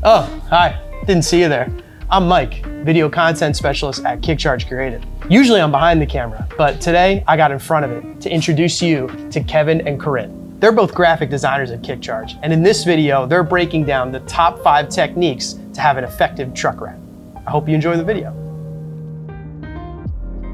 Oh, hi. Didn't see you there. I'm Mike, video content specialist at KickCharge Creative. Usually I'm behind the camera, but today I got in front of it to introduce you to Kevin and Corinne. They're both graphic designers at KickCharge, and in this video, they're breaking down the top 5 techniques to have an effective truck wrap. I hope you enjoy the video.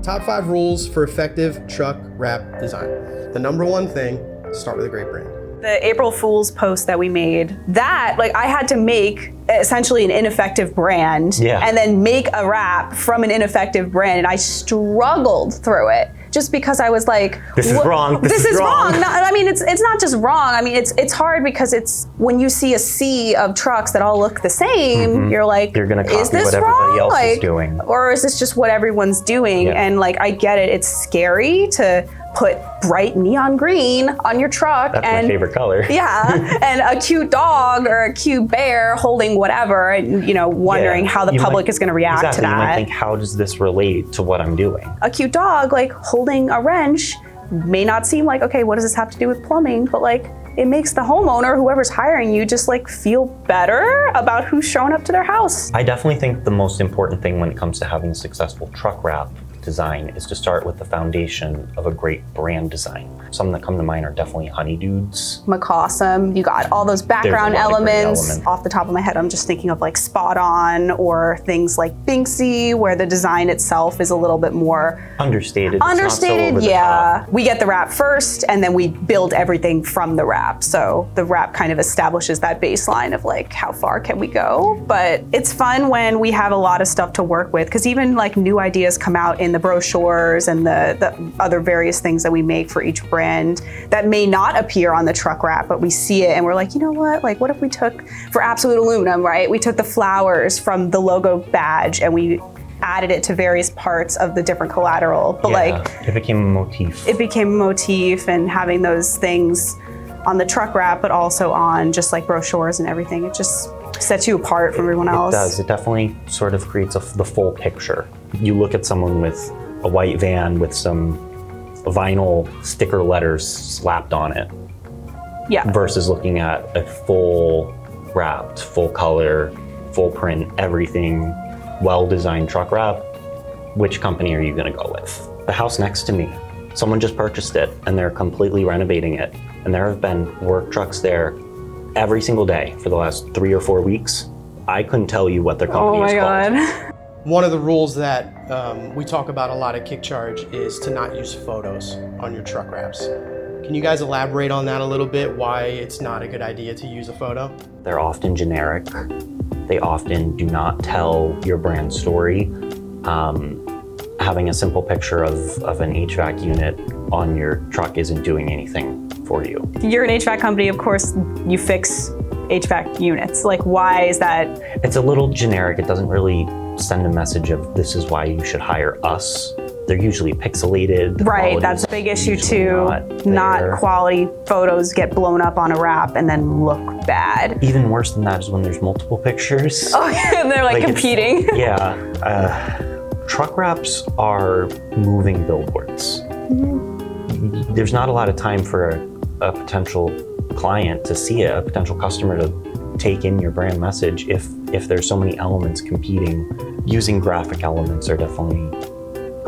Top 5 rules for effective truck wrap design. The number one thing, start with a great brand. The April Fool's post that we made, I had to make essentially an ineffective brand and then make a wrap from an ineffective brand, and I struggled through it just because I was like, this is wrong. This is wrong. No, I mean, it's not just wrong. I mean, it's hard because it's when you see a sea of trucks that all look the same, you're like, you're gonna copy is this what everybody wrong? else is doing, or is this just what everyone's doing? And like, I get it. It's scary to put bright neon green on your truck. That's my favorite color. Yeah, and a cute dog or a cute bear holding whatever, and wondering how the public is going to react to that. You might think, how does this relate to what I'm doing? A cute dog like holding a wrench may not seem like, okay, what does this have to do with plumbing? But like, it makes the homeowner, whoever's hiring you, just like feel better about who's showing up to their house. I definitely think the most important thing when it comes to having a successful truck wrap design is to start with the foundation of a great brand design. Some that come to mind are definitely Honey Dudes. McCawsome, you got all those background elements. Off the top of my head, I'm just thinking of like Spot On or things like Binksy, where the design itself is a little bit more understated. Understated, yeah. We get the wrap first and then we build everything from the wrap. So the wrap kind of establishes that baseline of like, how far can we go? But it's fun when we have a lot of stuff to work with, because even like new ideas come out in the brochures and the other various things that we make for each brand that may not appear on the truck wrap, but we see it and we're like, you know what? Like, what if we took, for Absolute Aluminum, right? We took the flowers from the logo badge and we added it to various parts of the different collateral. But it became a motif. It became a motif, and having those things on the truck wrap, but also on just like brochures and everything, it just sets you apart from everyone else. It does. It definitely sort of creates the full picture. You look at someone with a white van with some vinyl sticker letters slapped on it, versus looking at a full wrapped, full color, full print, everything, well-designed truck wrap. Which company are you going to go with? The house next to me, someone just purchased it and they're completely renovating it, and there have been work trucks there every single day for the last 3 or 4 weeks. I couldn't tell you what their company is called. Oh my God. One of the rules that we talk about a lot at KickCharge is to not use photos on your truck wraps. Can you guys elaborate on that a little bit, why it's not a good idea to use a photo? They're often generic. They often do not tell your brand story. Having a simple picture of an HVAC unit on your truck isn't doing anything for you. You're an HVAC company, of course, you fix HVAC units. Like, why is that? It's a little generic. It doesn't really send a message of this is why you should hire us. They're usually pixelated. Right, that's a big issue too. Not quality photos get blown up on a wrap and then look bad. Even worse than that is when there's multiple pictures. Oh, and they're like competing. Truck wraps are moving billboards. There's not a lot of time for a potential client to see it, a potential customer to take in your brand message if there's so many elements competing. Using graphic elements are definitely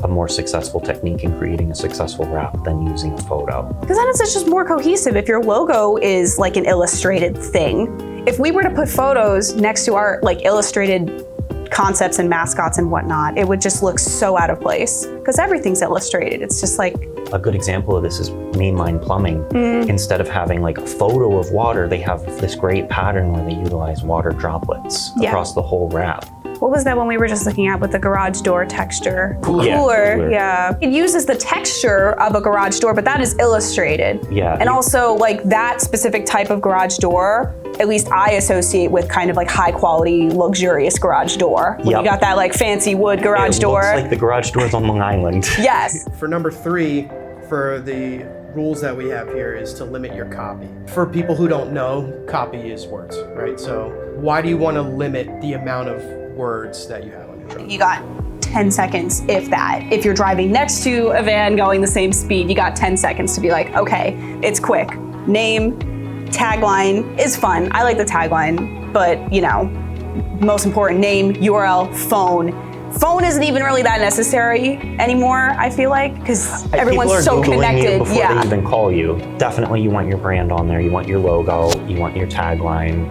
a more successful technique in creating a successful wrap than using a photo. Because then it's just more cohesive if your logo is like an illustrated thing. If we were to put photos next to our like illustrated concepts and mascots and whatnot, it would just look so out of place because everything's illustrated. It's just like, a good example of this is mainline plumbing. Instead of having like a photo of water, they have this great pattern where they utilize water droplets across the whole wrap. What was that one we were just looking at with the garage door texture? Cooler. Yeah. It uses the texture of a garage door, but that is illustrated. Yeah. And also like that specific type of garage door, at least I associate with kind of like high quality, luxurious garage door. When you got that like fancy wood garage door. It looks like the garage doors on Long Island. Yes. For number 3, for the rules that we have here is to limit your copy. For people who don't know, copy is words, right? So why do you want to limit the amount of words that you have on your truck? You got 10 seconds, if that. If you're driving next to a van going the same speed, you got 10 seconds to be like, okay, it's quick. Name, tagline is fun. I like the tagline, but most important, name, URL, phone. Phone isn't even really that necessary anymore, I feel like, because everyone's so connected. You before they even call you. Definitely you want your brand on there, you want your logo, you want your tagline,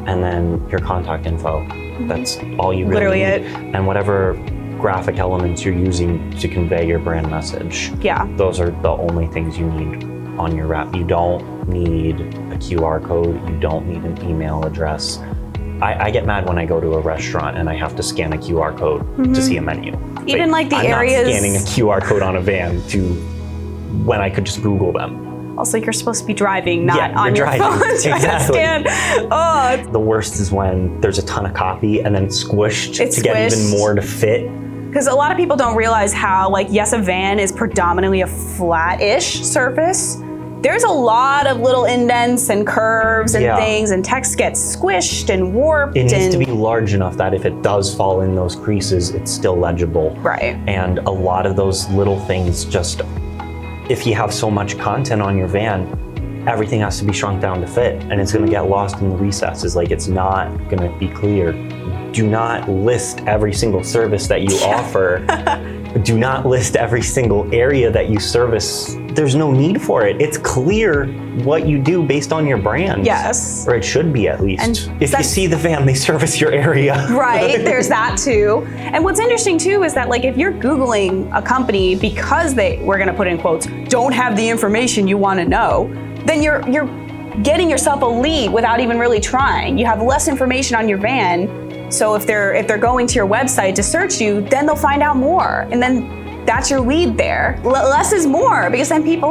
and then your contact info. That's all you really need. And whatever graphic elements you're using to convey your brand message. Yeah. Those are the only things you need on your wrap. You don't need a QR code, you don't need an email address. I get mad when I go to a restaurant and I have to scan a QR code to see a menu. Even like the I'm areas. not scanning a QR code on a van when I could just Google them. Also, you're supposed to be driving, not on you're your driving. phone. Exactly. Oh. The worst is when there's a ton of copy and then squished to get even more to fit. Because a lot of people don't realize how, like, yes, a van is predominantly a flat-ish surface. There's a lot of little indents and curves and things, and text gets squished and warped. It needs to be large enough that if it does fall in those creases, it's still legible. Right. And a lot of those little things just, if you have so much content on your van, everything has to be shrunk down to fit, and it's gonna get lost in the recesses. Like, it's not gonna be clear. Do not list every single service that you offer. Do not list every single area that you service. There's no need for it. It's clear what you do based on your brand. Yes. Or it should be, at least. And if you see the van, they service your area. Right, there's that too. And what's interesting too is that, like, if you're Googling a company because we're gonna put in quotes, don't have the information you wanna know, then you're getting yourself a lead without even really trying. You have less information on your van. So if they're going to your website to search you, then they'll find out more, and then that's your lead there. Less is more, because then people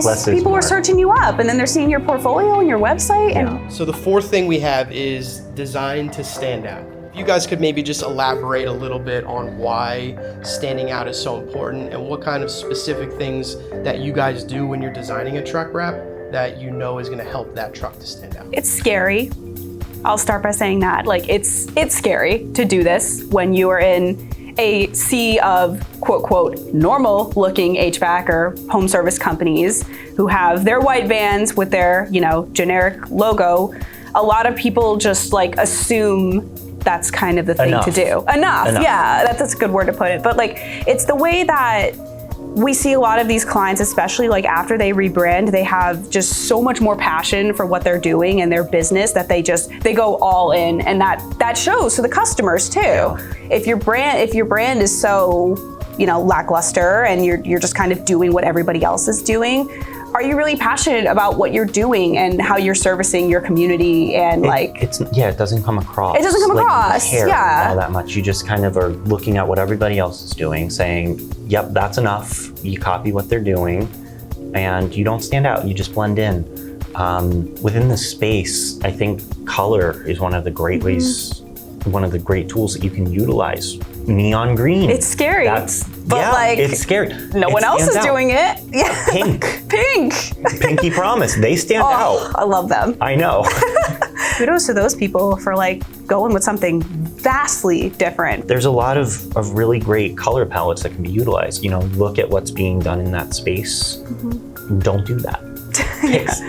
are searching you up, and then they're seeing your portfolio and your website. And so the fourth thing we have is design to stand out. If you guys could maybe just elaborate a little bit on why standing out is so important, and what kind of specific things that you guys do when you're designing a truck wrap that you know is going to help that truck to stand out. It's scary. I'll start by saying that, like, it's scary to do this when you are in a sea of quote, quote, normal looking HVAC or home service companies who have their white vans with their, generic logo. A lot of people just, like, assume that's kind of the thing to do. Enough. Yeah, that's a good word to put it. But, like, it's the way that we see a lot of these clients, especially like after they rebrand, they have just so much more passion for what they're doing and their business that they go all in, and that shows to the customers too. Yeah. If your brand is so, lackluster and you're just kind of doing what everybody else is doing, are you really passionate about what you're doing and how you're servicing your community? And it doesn't come across. It doesn't come across. You care all that much. You just kind of are looking at what everybody else is doing, saying, "Yep, that's enough." You copy what they're doing, and you don't stand out. You just blend in. Within the space, I think color is one of the great ways, one of the great tools that you can utilize. Neon green. It's scary. It's scary. No one else is doing it. Yeah. Pink. Pinky Promise. They stand out. I love them. I know. Kudos to those people for going with something vastly different. There's a lot of really great color palettes that can be utilized. Look at what's being done in that space. Don't do that.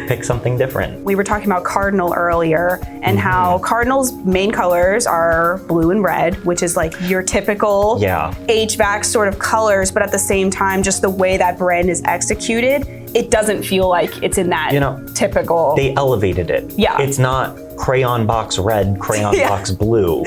Pick something different. We were talking about Cardinal earlier, and how Cardinal's main colors are blue and red, which is like your typical HVAC sort of colors, but at the same time, just the way that brand is executed, it doesn't feel like it's in that typical. They elevated it. Yeah. It's not crayon box red, crayon box blue.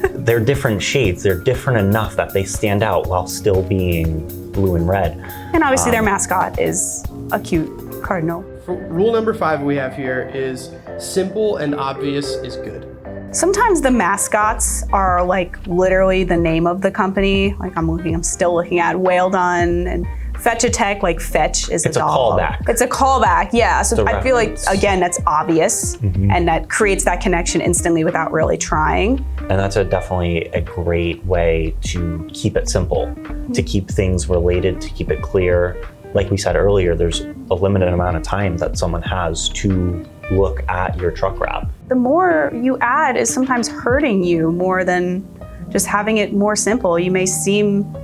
They're different shades. They're different enough that they stand out while still being blue and red. And obviously their mascot is a cute cardinal. Rule number 5 we have here is simple and obvious is good. Sometimes the mascots are like literally the name of the company. Like I'm still looking at Whale Done and Fetch-A-Tech, like Fetch is a dog. It's a callback, yeah. So I feel like, again, that's obvious, and that creates that connection instantly without really trying. And that's definitely a great way to keep it simple, to keep things related, to keep it clear. Like we said earlier, there's a limited amount of time that someone has to look at your truck wrap. The more you add is sometimes hurting you more than just having it more simple. You may seem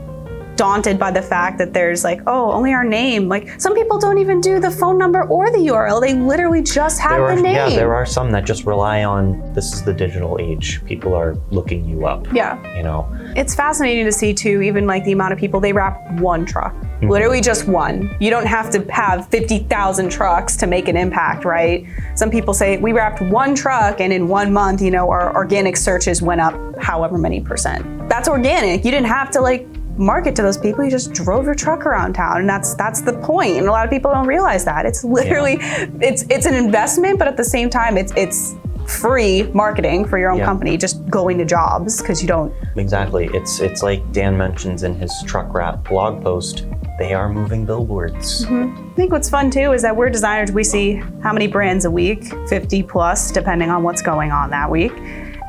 daunted by the fact that there's like, oh, only our name. Like some people don't even do the phone number or the URL. They literally just have the name. Yeah, there are some that just rely on, this is the digital age. People are looking you up. Yeah. You know? It's fascinating to see too, even like the amount of people, they wrap one truck. Literally just one. You don't have to have 50,000 trucks to make an impact, right? Some people say we wrapped one truck and in 1 month, you know, our organic searches went up however many %. That's organic. You didn't have to like market to those people. You just drove your truck around town, and that's the point. And a lot of people don't realize that. It's literally, it's an investment, but at the same time, it's free marketing for your own company, just going to jobs because you don't. Exactly. It's like Dan mentions in his truck wrap blog post, they are moving billboards. I think what's fun too is that we're designers, we see how many brands a week, 50 plus, depending on what's going on that week.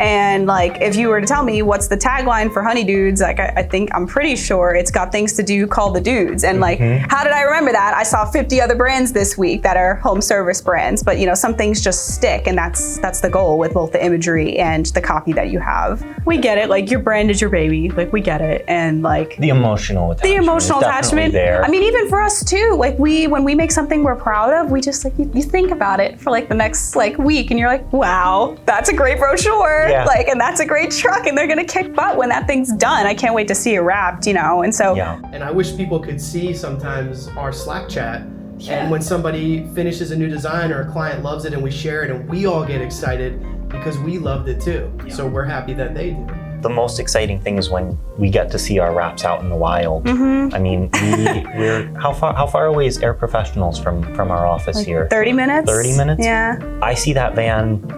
And like, if you were to tell me what's the tagline for Honey Dudes, like I'm pretty sure it's got things to do, call the dudes. And like, how did I remember that? I saw 50 other brands this week that are home service brands, but you know, some things just stick, and that's the goal with both the imagery and the copy that you have. We get it, like your brand is your baby, like we get it. And like the emotional attachment. There. I mean, even for us too, like when we make something we're proud of, we just like, you think about it for like the next like week and you're like, wow, that's a great brochure. Yeah. Like, and that's a great truck, and they're gonna kick butt when that thing's done. I can't wait to see it wrapped, you know? And so. Yeah. And I wish people could see sometimes our Slack chat. And when somebody finishes a new design or a client loves it and we share it and we all get excited because we loved it too. Yeah. So we're happy that they do. The most exciting thing is when we get to see our wraps out in the wild. I mean, we're how far away is Air Professionals from our office like here? 30 minutes. 30 minutes? Yeah. I see that van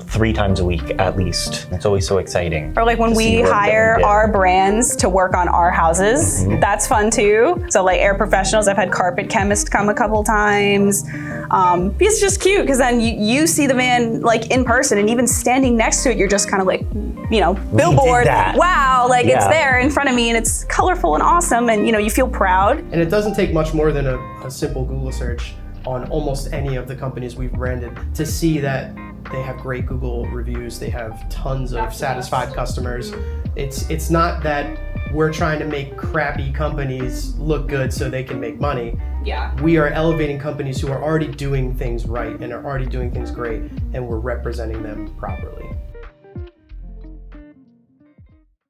3 times a week at least. It's always so exciting. Or like when we hire our brands to work on our houses, that's fun too. So like Air Professionals, I've had Carpet Chemist come a couple times. It's just cute because then you see the van like in person, and even standing next to it, you're just kind of like, you know, billboard. Wow, like it's there in front of me and it's colorful and awesome, and you know, you feel proud. And it doesn't take much more than a simple Google search on almost any of the companies we've branded to see that they have great Google reviews. They have tons of satisfied customers. It's not that we're trying to make crappy companies look good so they can make money. Yeah. We are elevating companies who are already doing things right and are already doing things great, and we're representing them properly.